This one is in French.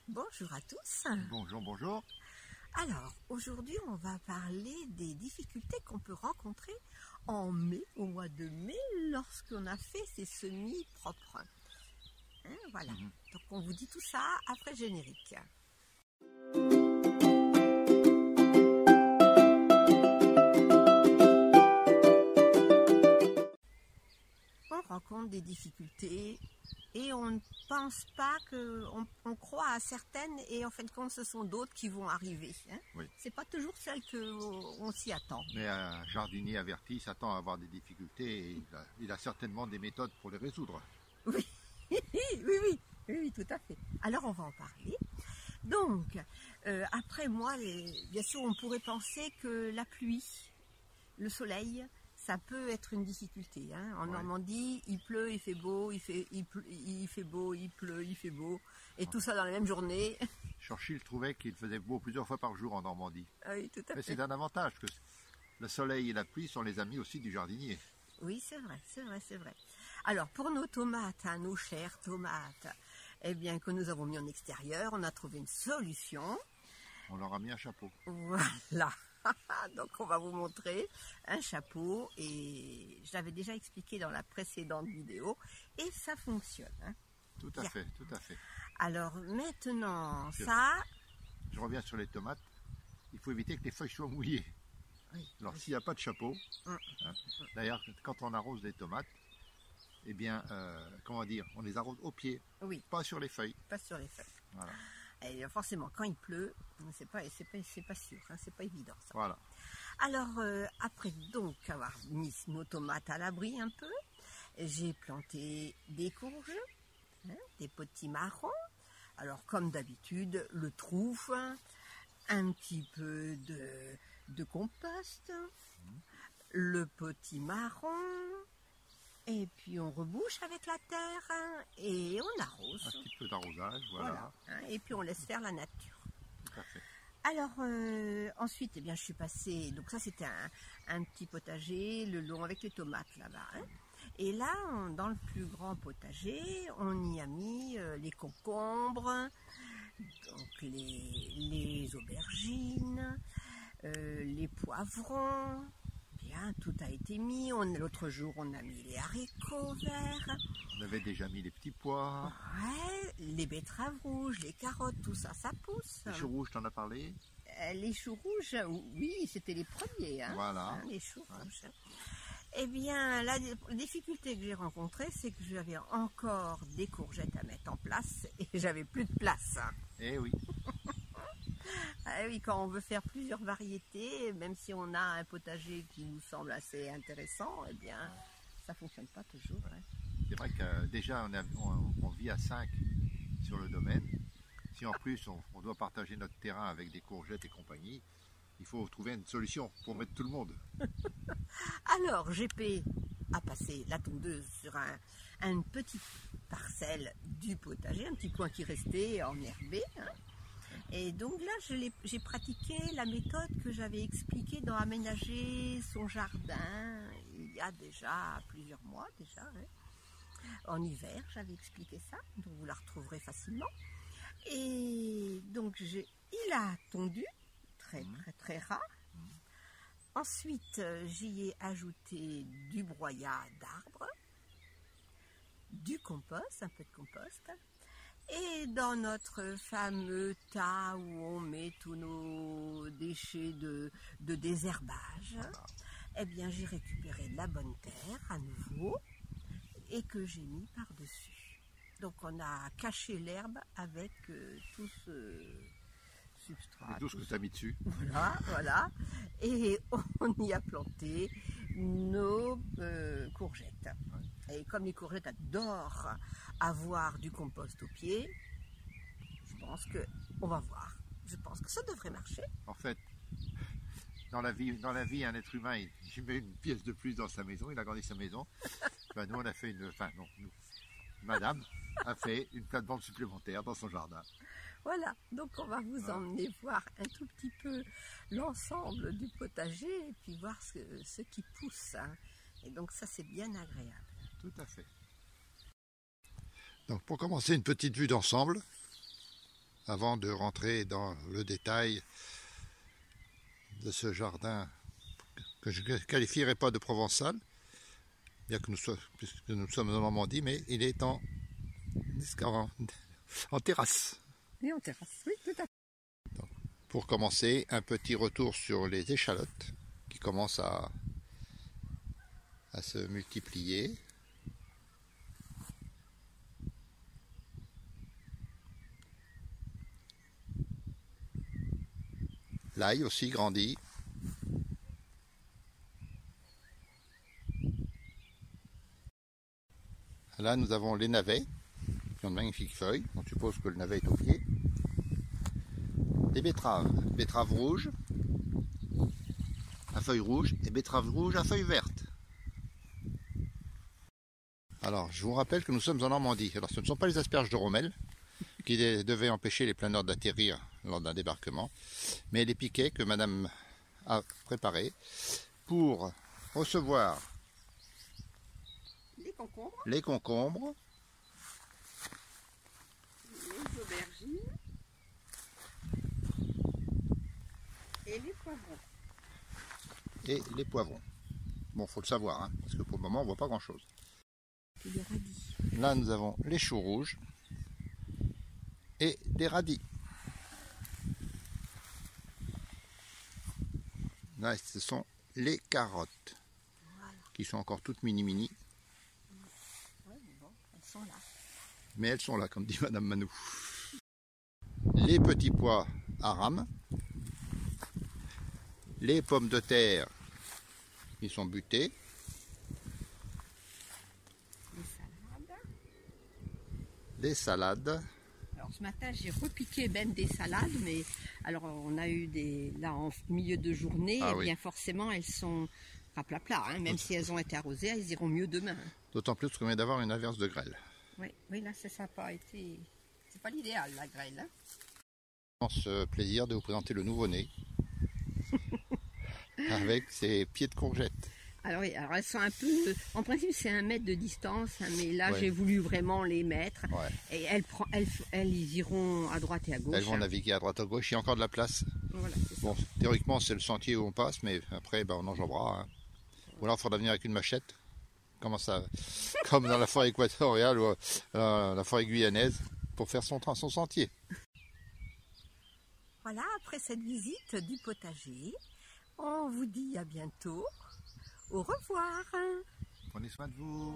Bonjour à tous. Bonjour, bonjour. Alors, aujourd'hui, on va parler des difficultés qu'on peut rencontrer en mai, au mois de mai, lorsqu'on a fait ses semis propres. Voilà. Donc, on vous dit tout ça après le générique. On rencontre des difficultés et on ne pense pas on croit à certaines et en fin de compte ce sont d'autres qui vont arriver. Oui. C'est pas toujours celle qu'on s'y attend. Mais un jardinier averti s'attend à avoir des difficultés et il a certainement des méthodes pour les résoudre. Oui, oui, tout à fait. Alors on va en parler. Donc, après moi, bien sûr, on pourrait penser que la pluie, le soleil, ça peut être une difficulté. En Normandie, il pleut, il fait beau, il fait beau, il pleut, il fait beau, et tout ça dans la même journée. Churchill trouvait qu'il faisait beau plusieurs fois par jour en Normandie. Oui, tout à Mais fait. c'est un avantage, que le soleil et la pluie sont les amis aussi du jardinier. Oui, c'est vrai. Alors, pour nos tomates, nos chères tomates, eh bien, que nous avons mis en extérieur, on a trouvé une solution. On leur a mis un chapeau. Voilà. Donc on va vous montrer un chapeau et je l'avais déjà expliqué dans la précédente vidéo et ça fonctionne. Tout à fait. Alors maintenant Je reviens sur les tomates. Il faut éviter que les feuilles soient mouillées. Oui, Alors s'il n'y a pas de chapeau, d'ailleurs quand on arrose les tomates, eh bien, comment dire, on les arrose au pied, pas sur les feuilles. Pas sur les feuilles. Voilà. Et forcément, quand il pleut, c'est pas sûr, c'est pas évident ça. Voilà. Alors après donc avoir mis nos tomates à l'abri un peu, j'ai planté des courges, des petits marrons. Alors comme d'habitude, le trouf, un petit peu de compost, le petit marron. Et puis on rebouche avec la terre et on arrose. Un petit peu d'arrosage, voilà. Et puis on laisse faire la nature. Tout à fait. Alors ensuite, eh bien, je suis passée, donc ça c'était un petit potager, le long avec les tomates là-bas. Et là, dans le plus grand potager, on y a mis les concombres, donc les aubergines, les poivrons. Tout a été mis. L'autre jour, on a mis les haricots verts. On avait déjà mis les petits pois. Ouais, les betteraves rouges, les carottes, tout ça, ça pousse. Les choux rouges, t'en as parlé? Les choux rouges, oui, c'était les premiers. Voilà. Les choux rouges. Eh bien, la difficulté que j'ai rencontrée, c'est que j'avais encore des courgettes à mettre en place et j'avais plus de place. Eh oui. Ah oui, quand on veut faire plusieurs variétés, même si on a un potager qui nous semble assez intéressant, eh bien, ça fonctionne pas toujours. C'est vrai que déjà on vit à 5 sur le domaine. Si en plus on doit partager notre terrain avec des courgettes et compagnie, il faut trouver une solution pour mettre tout le monde. Alors GP a passé la tondeuse sur une petite parcelle du potager, un petit coin qui restait enherbé. Et donc là, j'ai pratiqué la méthode que j'avais expliquée dans Aménager son jardin il y a déjà plusieurs mois déjà. En hiver, j'avais expliqué ça, donc vous la retrouverez facilement. Et donc il a tondu, très ras. Ensuite, j'y ai ajouté du broyat d'arbres, du compost, un peu de compost. Et dans notre fameux tas où on met tous nos déchets de désherbage, eh bien j'ai récupéré de la bonne terre à nouveau et que j'ai mis par-dessus. Donc on a caché l'herbe avec tout ce substrat. Et tout ce que tu as mis dessus. Voilà. Et on y a planté nos courgettes. Et comme les courgettes adorent avoir du compost au pied, je pense qu'on va voir. Je pense que ça devrait marcher. En fait, dans la vie, un être humain, il met une pièce de plus dans sa maison, il agrandit sa maison. Nous, on a fait madame a fait une plate-bande supplémentaire dans son jardin. Voilà, donc on va vous emmener voir un tout petit peu l'ensemble du potager et puis voir ce qui pousse. Et donc ça, c'est bien agréable. Tout à fait. Donc pour commencer, une petite vue d'ensemble. avant de rentrer dans le détail de ce jardin que je ne qualifierais pas de provençal, bien que puisque nous sommes en Normandie, mais il est en terrasse. Et en terrasse, oui, tout à fait. Donc, pour commencer, un petit retour sur les échalotes qui commencent à se multiplier. L'ail aussi grandit. Là, nous avons les navets, qui ont de magnifiques feuilles. On suppose que le navet est au pied. Les betteraves rouges à feuilles rouges et betteraves rouges à feuilles vertes. Alors, je vous rappelle que nous sommes en Normandie. Alors, ce ne sont pas les asperges de Rommel qui devaient empêcher les planeurs d'atterrir lors d'un débarquement, mais les piquets que Madame a préparés pour recevoir les concombres, les aubergines et les poivrons. Bon, faut le savoir, hein, parce que pour le moment, on voit pas grand-chose. Les radis. Là, nous avons les choux rouges et des radis. Là, ce sont les carottes, voilà, qui sont encore toutes mini-mini. Ouais, mais bon, elles sont là. Mais elles sont là, comme dit Madame Manou. Les petits pois à rames. Les pommes de terre qui sont butées. Les salades. Alors ce matin j'ai repiqué même des salades, mais alors on a eu là en milieu de journée, et bien forcément elles sont plat, hein, même si elles ont été arrosées, elles iront mieux demain. D'autant plus qu'on vient d'avoir une averse de grêle. Oui, là ça n'a pas été, c'est pas l'idéal la grêle. Hein. Ce plaisir de vous présenter le nouveau-né avec ses pieds de courgettes. Alors oui, alors elles sont un peu, en principe c'est 1 mètre de distance, hein, mais là j'ai voulu vraiment les mettre. Et elles iront à droite et à gauche. Elles vont naviguer à droite et à gauche, il y a encore de la place. Voilà, bon, théoriquement c'est le sentier où on passe, mais après on enjambera. Hein. Ou alors il faudra venir avec une machette, comme dans la forêt équatoriale ou la forêt guyanaise, pour faire son sentier. Voilà, après cette visite du potager, on vous dit à bientôt. Au revoir. Prenez soin de vous.